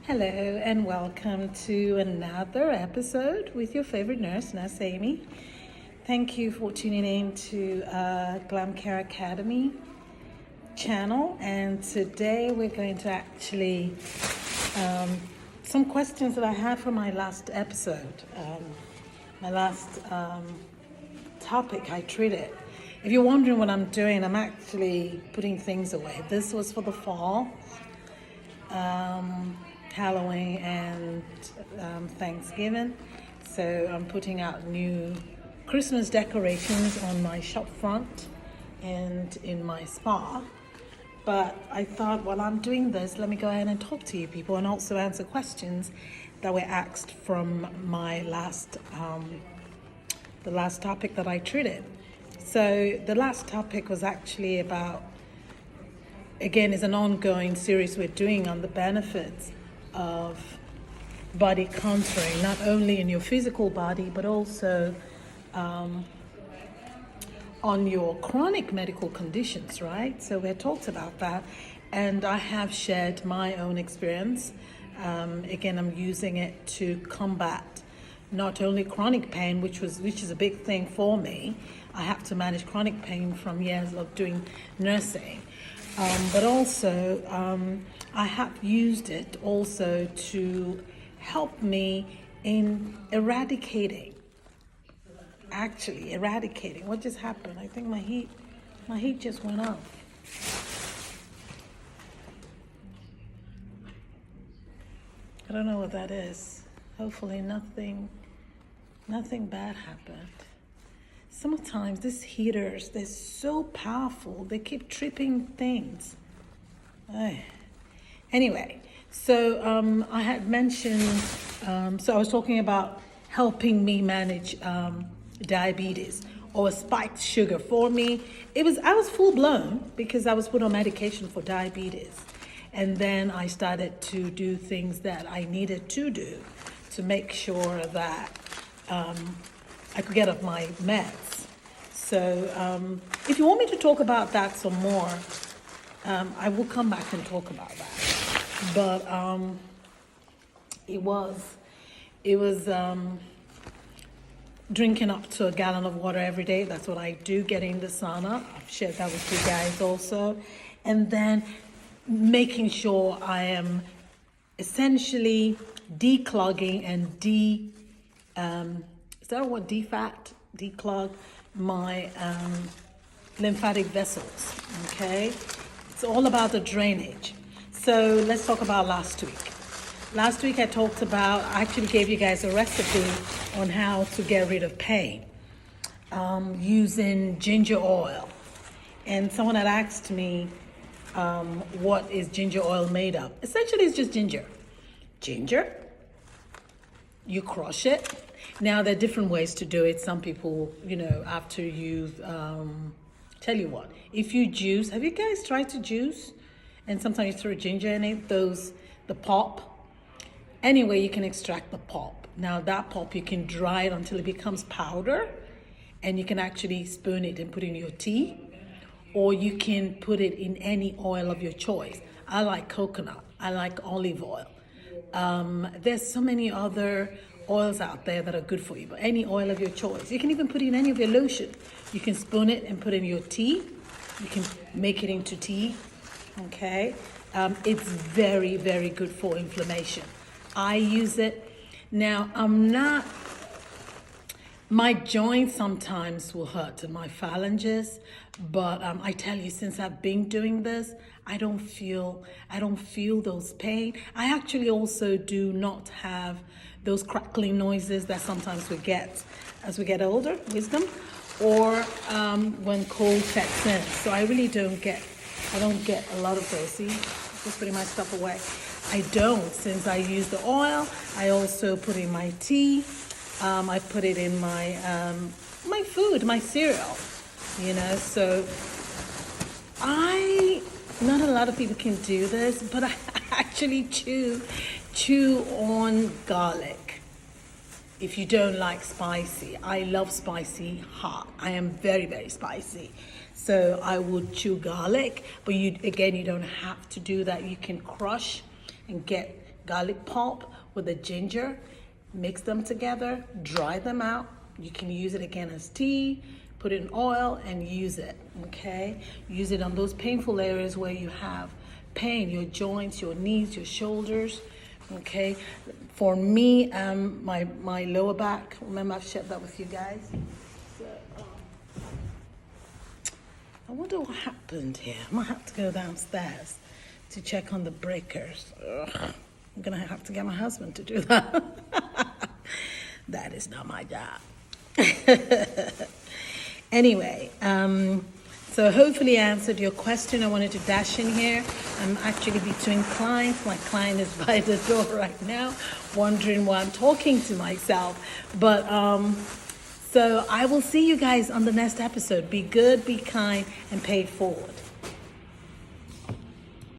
Hello and welcome to another episode with your favorite nurse Amy. Thank you for tuning in to Glam Care Academy channel, and today we're going to actually some questions that I had from my last episode, my last topic I treated. If you're wondering what I'm doing, I'm actually putting things away. This was for the fall. Halloween and Thanksgiving, so I'm putting out new Christmas decorations on my shop front and in my spa. But I thought, while I'm doing this, let me go ahead and talk to you people and also answer questions that were asked from my the last topic that I treated. So the last topic was actually about, again, is an ongoing series we're doing on the benefits of body contouring, not only in your physical body, but also on your chronic medical conditions, right? So we talked about that, and I have shared my own experience. Again, I'm using it to combat not only chronic pain, which is a big thing for me. I have to manage chronic pain from years of doing nursing. But also, I have used it also to help me in eradicating. What just happened? I think my heat just went up. I don't know what that is. Hopefully nothing bad happened. Sometimes these heaters, they're so powerful, they keep tripping things. Anyway, so I had mentioned, so I was talking about helping me manage diabetes or spiked sugar. For me, I was full blown because I was put on medication for diabetes. And then I started to do things that I needed to do to make sure that I could get off my meds. So if you want me to talk about that some more, I will come back and talk about that. But it was drinking up to a gallon of water every day. That's what I do, getting in the sauna. I've shared that with you guys also. And then making sure I am essentially declogging and declog my lymphatic vessels, okay? It's all about the drainage. So let's talk about last week. Last week I actually gave you guys a recipe on how to get rid of pain using ginger oil. And someone had asked me, what is ginger oil made of? Essentially, it's just ginger. Ginger, you crush it. Now, there are different ways to do it. Some people, after you, tell you what, if you juice, have you guys tried to juice? And sometimes you throw ginger in it, the pulp. Anyway, you can extract the pulp. Now, that pulp, you can dry it until it becomes powder, and you can actually spoon it and put it in your tea, or you can put it in any oil of your choice. I like coconut. I like olive oil. There's so many other oils out there that are good for you, but any oil of your choice. You can even put it in any of your lotion. You can spoon it and put it in your tea. You can make it into tea, okay? It's very, very good for inflammation. I use it. Now, my joints sometimes will hurt in my phalanges, but I tell you, since I've been doing this, I don't feel those pain. I actually also do not have those crackling noises that sometimes we get as we get older, wisdom, or when cold sets in. So I really don't get a lot of those. See, just putting my stuff away. I don't, since I use the oil. I also put in my tea. I put it in my my food, my cereal, so not a lot of people can do this, but I actually chew on garlic. If you don't like spicy, I love spicy hot. I am very, very spicy. So I would chew garlic, but you don't have to do that. You can crush and get garlic pulp with the ginger, mix them together, dry them out. You can use it again as tea, put it in oil and use it, okay? Use it on those painful areas where you have pain, your joints, your knees, your shoulders, okay? For me, my lower back, remember I've shared that with you guys? So, I wonder what happened here. I might have to go downstairs to check on the breakers. Ugh, I'm gonna have to get my husband to do that. That is not my job. Anyway, so hopefully I answered your question. I wanted to dash in here. I'm actually between clients. My client is by the door right now, wondering why I'm talking to myself. But so I will see you guys on the next episode. Be good, be kind, and pay it forward.